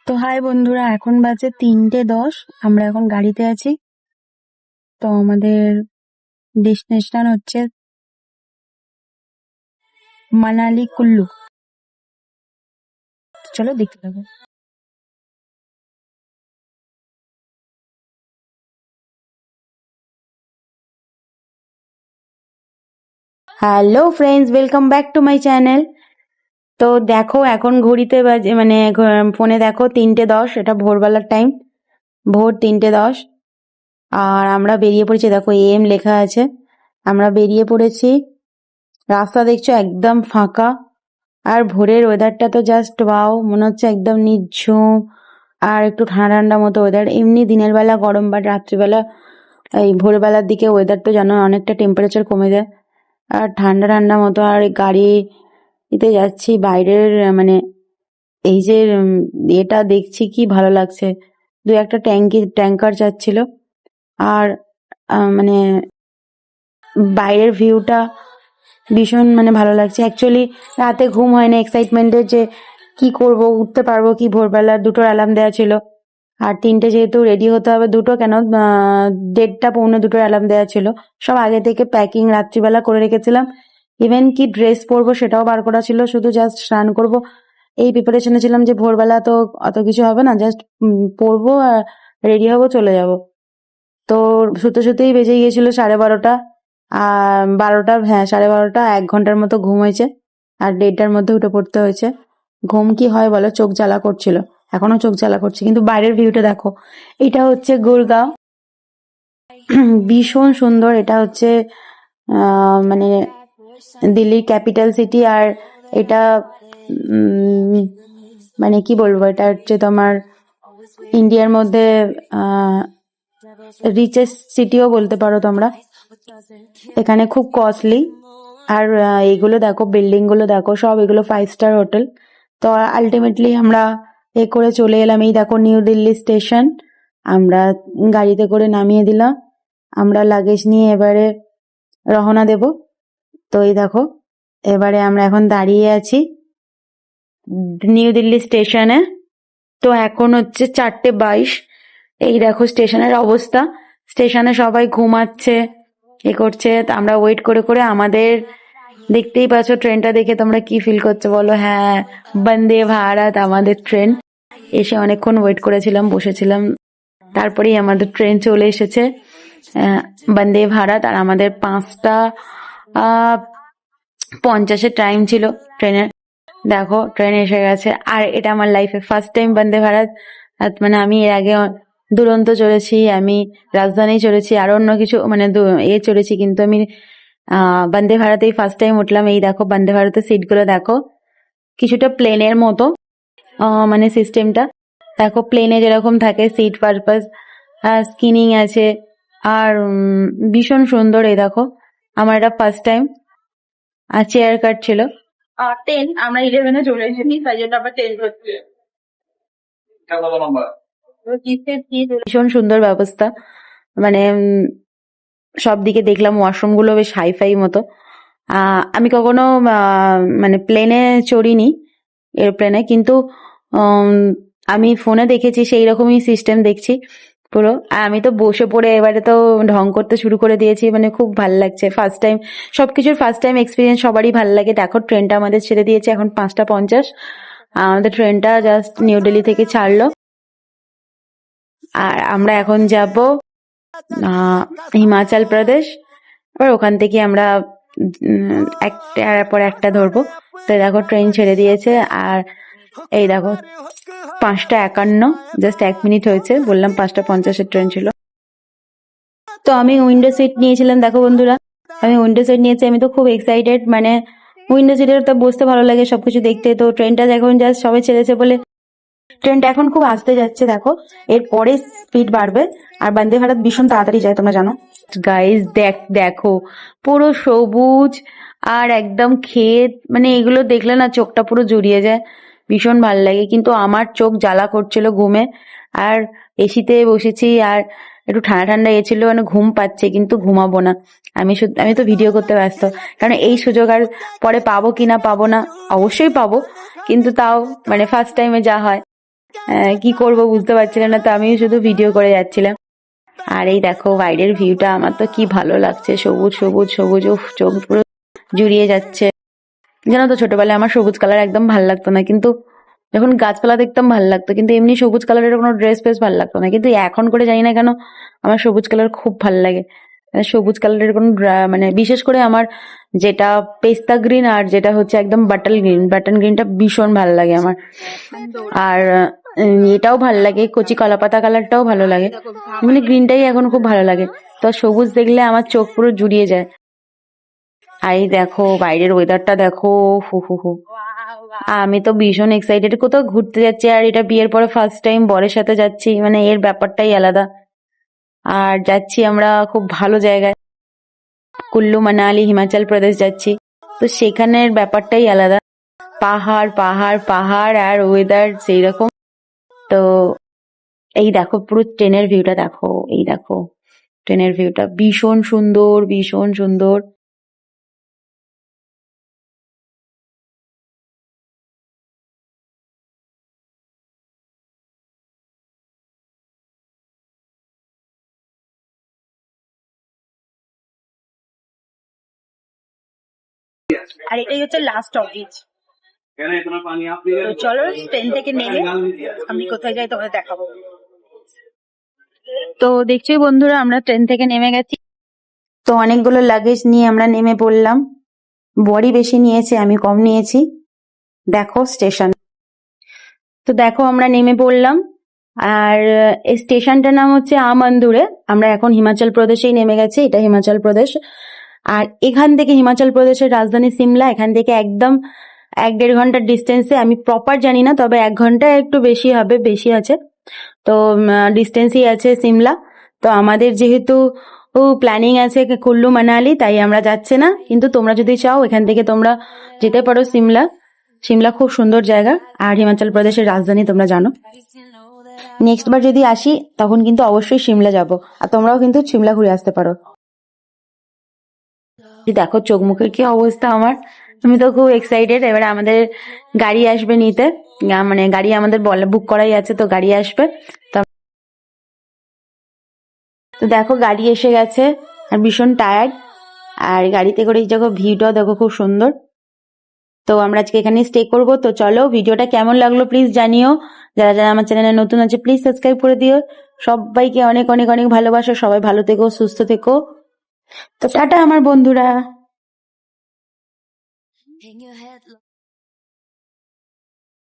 তো হাই বন্ধুরা, এখন বাজে 3:10। আমরা এখন গাড়িতে আছি। তো আমাদের ডেস্টিনেশন হচ্ছে মানালি কুল্লু। চলো দেখতে থাকো। Hello friends, welcome back to my channel. তো দেখো, এখন ঘড়িতে বাজে ফোনে দেখো 3:10। এটা ভোরবেলার টাইম, ভোর 3:10। আর আমরা বেরিয়ে পড়েছি, দেখো AM লেখা আছে। আমরা বেরিয়ে পড়েছি। রাস্তা দেখছো একদম ফাঁকা। আর ভোরের ওয়েদারটা তো জাস্ট ওয়াও, মনে হচ্ছে একদম নিঝুম আর একটু ঠান্ডা ঠান্ডা মতো ওয়েদার। এমনি দিনের বেলা গরম, বাট রাত্রিবেলা এই ভোরবেলার দিকে ওয়েদার তো জানো অনেকটা টেম্পারেচার কমে যায় আর ঠান্ডা ঠান্ডা মতো। আর গাড়িতে যাচ্ছি বাইরের এই যে এটা দেখছি কি ভালো লাগছে। দু একটা ট্যাঙ্কার যাচ্ছিল আর মানে বাইরের ভিউটা ভীষণ ভালো লাগছে। অ্যাকচুয়ালি রাতে ঘুম হয় না এক্সাইটমেন্টের, যে কি করব, উঠতে পারবো কি। ভোরবেলা 2টোর অ্যালার্ম দেওয়া ছিল, আর 3টে যেহেতু রেডি হতে হবে, 2টো কেন 1:30 পৌনে 2টোর অ্যালার্ম দেওয়া ছিল। সব আগে থেকে প্যাকিং রাত্রিবেলা করে রেখেছিলাম। ইভেন কি ড্রেস পরবো সেটাও বার করা ছিল, শুধু জাস্ট স্নান করব এই প্রিপারেশনে ছিলাম, যে ভোরবেলা তো অত কিছু হবে না, জাস্ট পরবো আর রেডি হবো, চলে যাব। তো শুতে শুতেই বেজে গিয়েছিল 12:30। আর 12টা, হ্যাঁ 12:30। 1 ঘন্টার মতো ঘুম হয়েছে আর 1:30টার মধ্যে উঠে পড়তে হয়েছে। ঘুম কি হয় বলো, চোখ জ্বালা করছিল, এখনো চোখ জ্বালা করছে। কিন্তু বাইরের ভিউটা দেখো। এটা হচ্ছে গুরগাঁও, ভীষণ সুন্দর। এটা হচ্ছে মানে দিল্লির ক্যাপিটাল সিটি। আর এটা কি বলবো, এটা হচ্ছে তোমার ইন্ডিয়ার মধ্যে রিচেস্ট সিটিও বলতে পারো তোমরা। এখানে খুব কস্টলি। আর এইগুলো দেখো, বিল্ডিং গুলো দেখো, সব এগুলো 5 স্টার হোটেল। তো আলটিমেটলি আমরা করে চলে এলাম। এই দেখো নিউ দিল্লি স্টেশন। আমরা গাড়িতে করে নামিয়ে দিলাম। আমরা লাগেজ নিয়ে এবারে রওনা দেব। তো এই দেখো, এবারে আমরা এখন দাঁড়িয়ে আছি নিউ দিল্লি স্টেশনে। তো এখন হচ্ছে 4:22। এই দেখো স্টেশনের অবস্থা। স্টেশনে সবাই ঘুমাচ্ছে, করছে। আমরা ওয়েট করে করে আমাদের, দেখতেই পাচ্ছ ট্রেনটা দেখে তোমরা কি ফিল করছো বলো। হ্যাঁ, বন্দে ভারত আমাদের ট্রেন। এসে অনেকক্ষণ ওয়েট করেছিলাম, বসেছিলাম, তারপরেই আমাদের ট্রেন চলে এসেছে, বন্দে ভারত। আর আমাদের 5:50 টাইম ছিল ট্রেনের। দেখো ট্রেন এসে গেছে। আর এটা আমার লাইফে ফার্স্ট টাইম বন্দে ভারত। আমি এর আগে দুরন্ত চড়েছি, আমি রাজধানী চড়েছি, আর অন্য কিছু চড়েছি, কিন্তু আমি বন্দে ভারতেই ফার্স্ট টাইম উঠলাম। এই দেখো বন্দে ভারতের সিটগুলো দেখো, কিছুটা প্লেনের মতো সিস্টেমটা। দেখো প্লেনে যেরকম থাকে সিট পারপাস, স্কিনিং আছে, আর ভীষণ সুন্দর। এই দেখো, আমার এটা ফার্স্ট টাইম। আর চেয়ার কাট ছিল 10, আমরা 11-এ চলে এসেছি, তাই জন্য আমরা 10 ধরছি। ভীষণ সুন্দর ব্যবস্থা, সব দিকে দেখলাম। ওয়াশরুম গুলো বেশ হাইফাই মতো। আমি কখনো প্লেনে চড়িনি, এরোপ্লেনে, কিন্তু আমি ফোনে দেখেছি, সেই রকমই সিস্টেম দেখছি পুরো। আর আমি তো বসে পড়ে এবারে তো ঢং করতে শুরু করে দিয়েছি, খুব ভালো লাগছে। ফার্স্ট টাইম, সবকিছুর ফার্স্ট টাইম এক্সপিরিয়েন্স সবারই ভালো লাগে। দেখো ট্রেনটা আমাদের ছেড়ে দিয়েছে এখন 5:50। আমাদের ট্রেনটা জাস্ট নিউ দিল্লি থেকে ছাড়লো। আর আমরা এখন যাব হিমাচল প্রদেশ। আবার ওখান থেকে আমরা একটার পর একটা ধরবো। তো দেখো ট্রেন ছেড়ে দিয়েছে। আর এই দেখো 5:51, জাস্ট 1 মিনিট হয়েছে, বললাম 5:50 ট্রেন ছিল। তো আমি উইন্ডো সিট নিয়েছিলাম। দেখো বন্ধুরা, আমি উইন্ডো সিট নিয়েছি। আমি তো খুব এক্সাইটেড, উইন্ডো সিটে তো বসতে ভালো লাগে সবকিছু দেখতে। তো ট্রেনটা এখন জাস্ট সবাই ছেড়েছে বলে ট্রেনটা এখন খুব আস্তে যাচ্ছে। দেখো এরপরে স্পিড বাড়বে। আর বন্দে ভারত ভীষণ তাড়াতাড়ি যায়, তোমরা জানো। গাইজ দেখো, পুরো সবুজ আর একদম ক্ষেত, এগুলো দেখলে না চোখটা পুরো জুড়িয়ে যায়, ভীষণ ভাল লাগে। কিন্তু আমার চোখ জ্বালা করছিল ঘুমে। আর এসিতে বসেছি, আর একটু ঠান্ডা ঠান্ডা ছিল, ঘুম পাচ্ছে, কিন্তু ঘুমাবো না। আমি তো ভিডিও করতে ব্যস্ত, কারণ এই সুযোগ আর পরে পাবো কিনা পাবো না, অবশ্যই পাবো, কিন্তু তাও ফার্স্ট টাইমে যা হয়। কি করব বুঝতে পারছিলাম না, তো আমি শুধু ভিডিও করে যাচ্ছিলাম। আর এই দেখো বাইরের ভিউটা, আমার তো কি ভালো লাগছে, সবুজ সবুজ সবুজ, উফ চোখ পুরো জুড়িয়ে যাচ্ছে। জানো তো ছোটবেলায় আমার সবুজ কালার একদম ভাল লাগতো না, কিন্তু যখন গাছপালা দেখতাম ভাল লাগতো, কিন্তু এমনি সবুজ কালারের কোনো ড্রেস ফ্রেস ভাল লাগতো না, কিন্তু এখন করে জানি না কেন আমার সবুজ কালার খুব ভাল লাগে। সবুজ কালারের কোনো মানে বিশেষ করে আমার যেটা পেস্তা গ্রিন আর যেটা হচ্ছে একদম বাটন গ্রিনটা ভীষণ ভাল লাগে আমার। আর এটাও ভাল লাগে, কচি কলাপাতা কালারটাও ভালো লাগে, মানে গ্রিনটাই এখন খুব ভালো লাগে। তো সবুজ দেখলে আমার চোখ পুরো জুড়িয়ে যায়। আর এই দেখো বাইরের ওয়েদারটা দেখো, হু হু হু, আমি তো ভীষণ এক্সাইটেড, কোথাও ঘুরতে যাচ্ছি, আর এটা বিয়ের পরে ফার্স্ট টাইম বরের সাথে যাচ্ছি, মানে এর ব্যাপারটাই আলাদা। আর যাচ্ছি আমরা খুব ভালো জায়গায়, কুল্লু মানালি হিমাচল প্রদেশ যাচ্ছি, তো সেখানের ব্যাপারটাই আলাদা, পাহাড় পাহাড় পাহাড় আর ওয়েদার সেই রকম। তো এই দেখো পুরো ট্রেনের ভিউটা দেখো, এই দেখো ট্রেনের ভিউটা ভীষণ সুন্দর, ভীষণ সুন্দর। আর এটাই হচ্ছে লাস্ট স্টপেজ। তো চলো ট্রেন থেকে নেমে আমি কোথায় যাই তোমাদের দেখাবো। তো দেখছোই বন্ধুরা, আমরা ট্রেন থেকে নেমে গেছি। তো অনেকগুলো লাগেজ নিয়ে আমরা নেমে পড়লাম, বড়ি বেশি নিয়েছে আমি কম নিয়েছি। দেখো স্টেশন, তো দেখো আমরা নেমে পড়লাম। আর এই স্টেশনটার নাম হচ্ছে আমন্দুরে। আমরা এখন হিমাচল প্রদেশেই নেমে গেছি, এটা হিমাচল প্রদেশ। আর এখান থেকে হিমাচল প্রদেশের রাজধানী সিমলা, এখান থেকে একদম 1-1.5 ঘন্টার ডিস্টেন্সে, আমি প্রপার জানি না, তবে 1 ঘন্টা একটু বেশি হবে, বেশি আছে। তো ডিস্টেন্সই আছে সিমলা। তো আমাদের যেহেতু প্ল্যানিং আছে কুল্লু মানালি, তাই আমরা যাচ্ছে না, কিন্তু তোমরা যদি চাও এখান থেকে তোমরা যেতে পারো সিমলা। সিমলা খুব সুন্দর জায়গা, আর হিমাচল প্রদেশের রাজধানী তোমরা জানো। নেক্সট বার যদি আসি তখন কিন্তু অবশ্যই সিমলা যাব, আর তোমরাও কিন্তু সিমলা ঘুরে আসতে পারো। দেখো চোখ মুখের কি অবস্থা আমার, আমি তো খুব এক্সাইটেড। এবারে আমাদের গাড়ি আসবে নিতে, মানে গাড়ি আমাদের বুক করাই আছে, তো গাড়ি আসবে। তো দেখো গাড়ি এসে গেছে, আর ভীষণ টায়ার্ড, আর গাড়িতে করে এই দেখো ভিউটাও দেখো খুব সুন্দর। তো আমরা আজকে এখানে স্টে করব। তো চলো, ভিডিওটা কেমন লাগলো প্লিজ জানিও। যারা যারা আমার চ্যানেলে নতুন আছে প্লিজ সাবস্ক্রাইব করে দিও। সবাইকে অনেক অনেক অনেক ভালোবাসা, সবাই ভালো থেকো, সুস্থ থেকো। তো টাটা আমার বন্ধুরা।